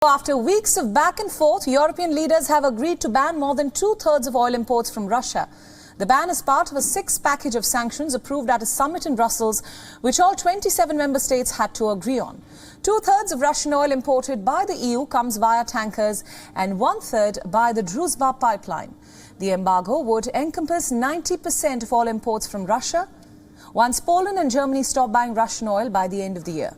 After weeks of back and forth, European leaders have agreed to ban more than two-thirds of oil imports from Russia. The ban is part of a sixth package of sanctions approved at a summit in Brussels, which all 27 member states had to agree on. Two-thirds of Russian oil imported by the EU comes via tankers and one-third by the Druzhba pipeline. The embargo would encompass 90% of all imports from Russia, once Poland and Germany stop buying Russian oil by the end of the year.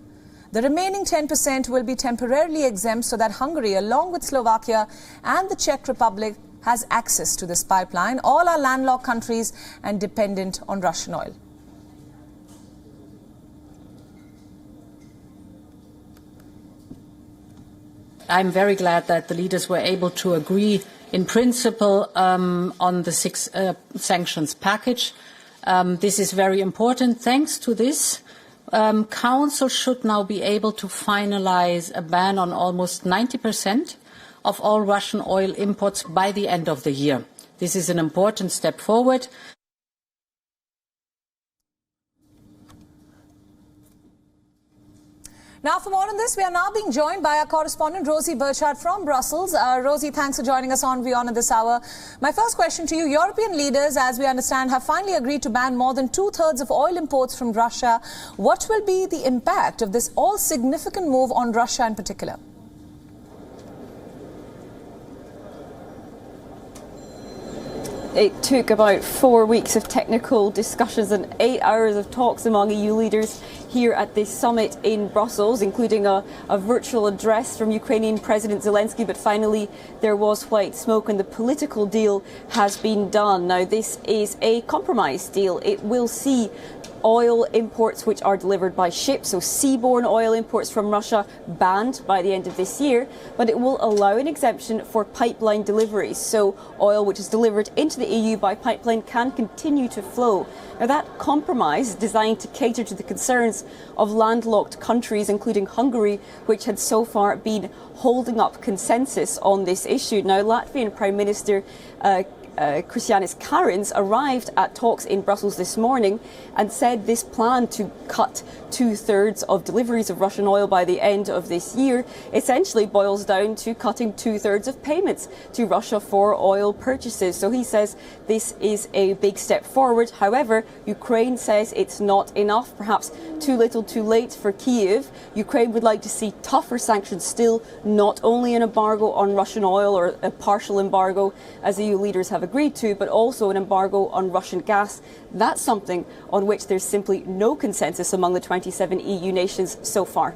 The remaining 10% will be temporarily exempt so that Hungary, along with Slovakia and the Czech Republic, has access to this pipeline. All are landlocked countries and dependent on Russian oil. I'm very glad that the leaders were able to agree in principle on the six sanctions package. This is very important. Thanks to this, Council should now be able to finalise a ban on almost 90% of all Russian oil imports by the end of the year. This is an important step forward. Now, for more on this, we are now being joined by our correspondent Rosie Burchard from Brussels. Rosie, thanks for joining us on WION at this hour. My first question to you, European leaders, as we understand, have finally agreed to ban more than two-thirds of oil imports from Russia. What will be the impact of this all-significant move on Russia in particular? It took about 4 weeks of technical discussions and 8 hours of talks among EU leaders here at this summit in Brussels, including a virtual address from Ukrainian President Zelensky. But finally, there was white smoke and the political deal has been done. Now, this is a compromise deal. It will see oil imports which are delivered by ship, so seaborne oil imports from Russia, banned by the end of this year, but it will allow an exemption for pipeline deliveries, so oil which is delivered into the EU by pipeline can continue to flow. Now, that compromise is designed to cater to the concerns of landlocked countries, including Hungary, which had so far been holding up consensus on this issue. Now, Latvian Prime Minister Krišjānis Kariņš arrived at talks in Brussels this morning and said this plan to cut two-thirds of deliveries of Russian oil by the end of this year essentially boils down to cutting two-thirds of payments to Russia for oil purchases. So he says this is a big step forward. However, Ukraine says it's not enough, perhaps too little too late for Kyiv. Ukraine would like to see tougher sanctions still, not only an embargo on Russian oil or a partial embargo, as EU leaders have agreed to, but also an embargo on Russian gas. That's something on which there's simply no consensus among the 27 EU nations so far.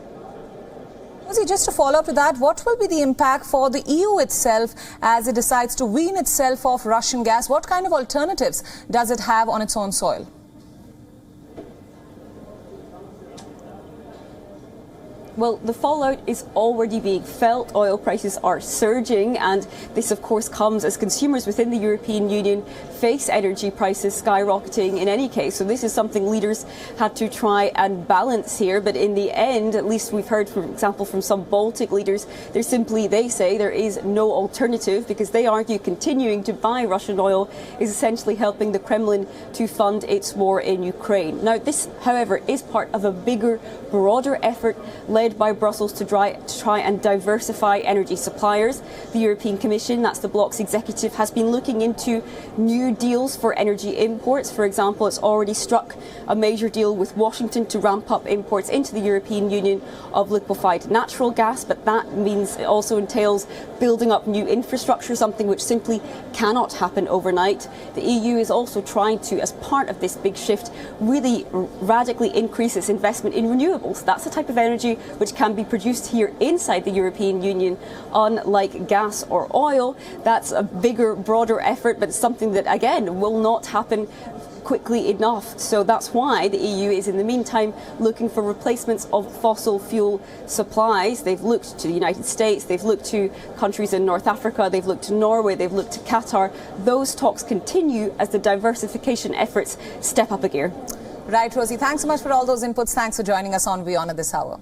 Rosie, just to follow up to that, what will be the impact for the EU itself as it decides to wean itself off Russian gas? What kind of alternatives does it have on its own soil? Well, the fallout is already being felt. Oil prices are surging, and this, of course, comes as consumers within the European Union face energy prices skyrocketing in any case. So this is something leaders had to try and balance here. But in the end, at least we've heard, for example, from some Baltic leaders, they say there is no alternative, because they argue continuing to buy Russian oil is essentially helping the Kremlin to fund its war in Ukraine. Now, this, however, is part of a bigger, broader effort led by Brussels to try and diversify energy suppliers. The European Commission, that's the bloc's executive, has been looking into new deals for energy imports. For example, it's already struck a major deal with Washington to ramp up imports into the European Union of liquefied natural gas, but that means it also entails building up new infrastructure, something which simply cannot happen overnight. The EU is also trying to, as part of this big shift, really radically increase its investment in renewables. That's the type of energy which can be produced here inside the European Union, unlike gas or oil. That's a bigger, broader effort, but something that, again, will not happen quickly enough. So that's why the EU is, in the meantime, looking for replacements of fossil fuel supplies. They've looked to the United States, they've looked to countries in North Africa, they've looked to Norway, they've looked to Qatar. Those talks continue as the diversification efforts step up a gear. Right, Rosie, thanks so much for all those inputs. Thanks for joining us on WION at this hour.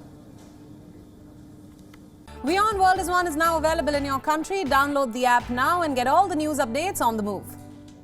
WION World is now available in your country. Download the app now and get all the news updates on the move.